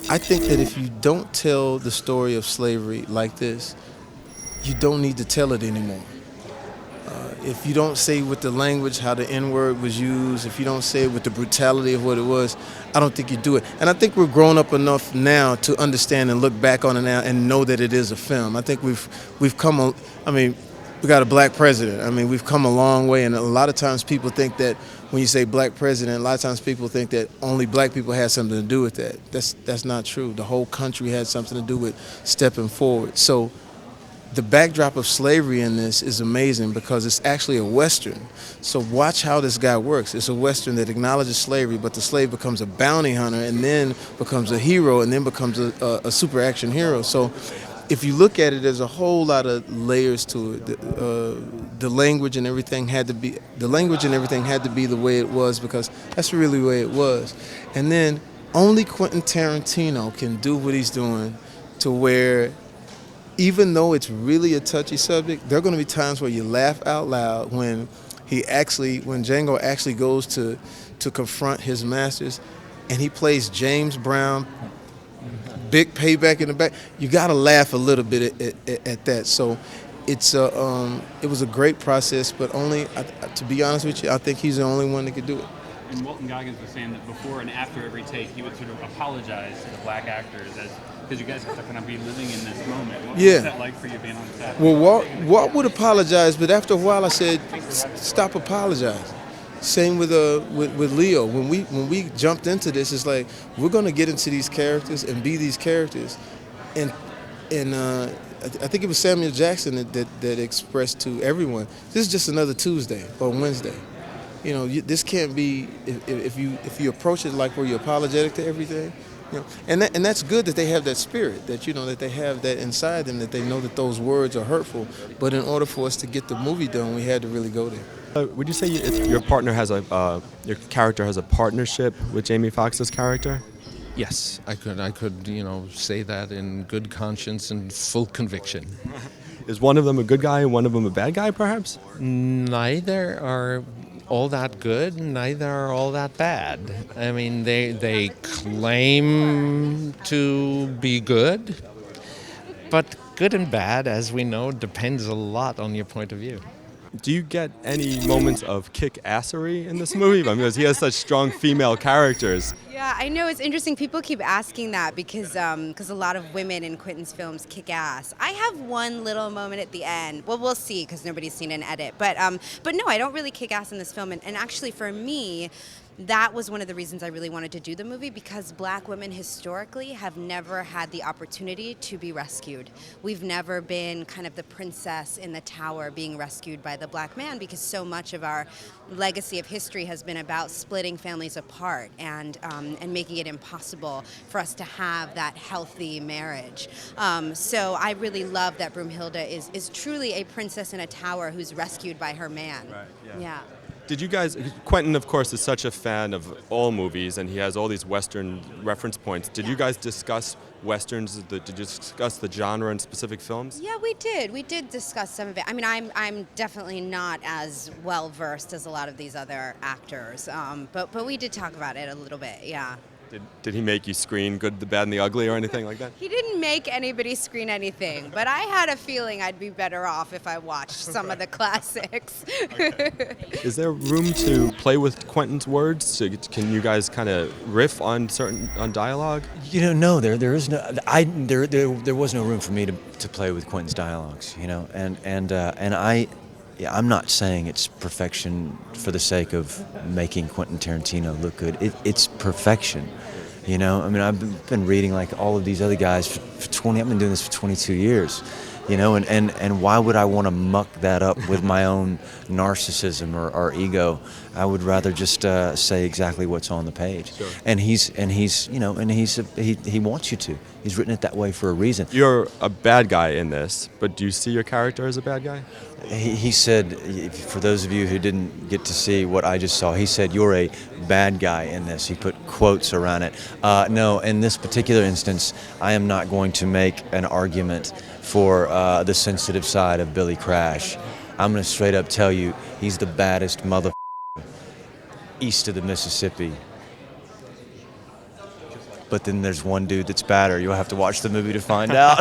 I think that if you don't tell the story of slavery like this, you don't need to tell it anymore. If you don't say with the language how the N-word was used, if you don't say it with the brutality of what it was, I don't think you do it. And I think we're grown up enough now to understand and look back on it now and know that it is a film. I think we've come. I mean, we got a black president. I mean, we've come a long way, and a lot of times people think that when you say black president, a lot of times people think that only black people had something to do with that. That's not true. The whole country had something to do with stepping forward. So the backdrop of slavery in this is amazing because it's actually a Western. So watch how this guy works. It's a Western that acknowledges slavery, but the slave becomes a bounty hunter and then becomes a hero and then becomes a super action hero. So if you look at it, there's a whole lot of layers to it. The language and everything had to be the way it was because that's really the way it was. And then only Quentin Tarantino can do what he's doing to where even though it's really a touchy subject, there are going to be times where you laugh out loud when Django actually goes to confront his masters, and he plays James Brown, big payback in the back. You got to laugh a little bit at that. So it was a great process, but only to be honest with you, I think he's the only one that could do it. And Walton Goggins was saying that before and after every take, he would sort of apologize to the black actors because you guys have to kind of be living in this moment. What was that like for you being on set? Well, Walt would apologize, but after a while I said, stop apologizing. Same with Leo. When we jumped into this, it's like we're going to get into these characters and be these characters, and I think it was Samuel Jackson that expressed to everyone, this is just another Tuesday or Wednesday. You know, this can't be if you approach it like where you're apologetic to everything. You know, and that's good that they have that spirit, that that they have that inside them, that they know that those words are hurtful. But in order for us to get the movie done, we had to really go there. Would you say your character has a partnership with Jamie Foxx's character? Yes, I could, say that in good conscience and full conviction. Is one of them a good guy and one of them a bad guy, perhaps? Neither are all that good, neither are all that bad. I mean, they claim to be good, but good and bad, as we know, depends a lot on your point of view. Do you get any moments of kick-assery in this movie? Because he has such strong female characters. Yeah, I know, it's interesting. People keep asking that because a lot of women in Quentin's films kick ass. I have one little moment at the end. Well, we'll see because nobody's seen an edit. But no, I don't really kick ass in this film. And actually, for me, that was one of the reasons I really wanted to do the movie, because black women historically have never had the opportunity to be rescued. We've never been kind of the princess in the tower being rescued by the black man, because so much of our legacy of history has been about splitting families apart and making it impossible for us to have that healthy marriage. So I really love that Broomhilda is truly a princess in a tower who's rescued by her man. Right, Yeah. Did you guys, Quentin, of course, is such a fan of all movies, and he has all these Western reference points. Did you guys discuss Westerns? Did you discuss the genre in specific films? Yeah, we did. We did discuss some of it. I mean, I'm definitely not as well versed as a lot of these other actors, but we did talk about it a little bit. Yeah. Did he make you screen Good, the Bad, and the Ugly or anything like that? He didn't make anybody screen anything, but I had a feeling I'd be better off if I watched some of the classics. Is there room to play with Quentin's words? So can you guys kind of riff on dialogue? No, there is no. There was no room for me to play with Quentin's dialogues. I'm not saying it's perfection for the sake of making Quentin Tarantino look good. It's perfection, I mean, I've been reading like all of these other guys for 20. I've been doing this for 22 years, and why would I want to muck that up with my own narcissism or ego? I would rather just say exactly what's on the page. Sure. And he wants you to. He's written it that way for a reason. You're a bad guy in this, but do you see your character as a bad guy? He said, for those of you who didn't get to see what I just saw, he said, you're a bad guy in this. He put quotes around it. No, in this particular instance, I am not going to make an argument for the sensitive side of Billy Crash. I'm going to straight up tell you, he's the baddest mother east of the Mississippi. but then there's one dude that's badder. You'll have to watch the movie to find out.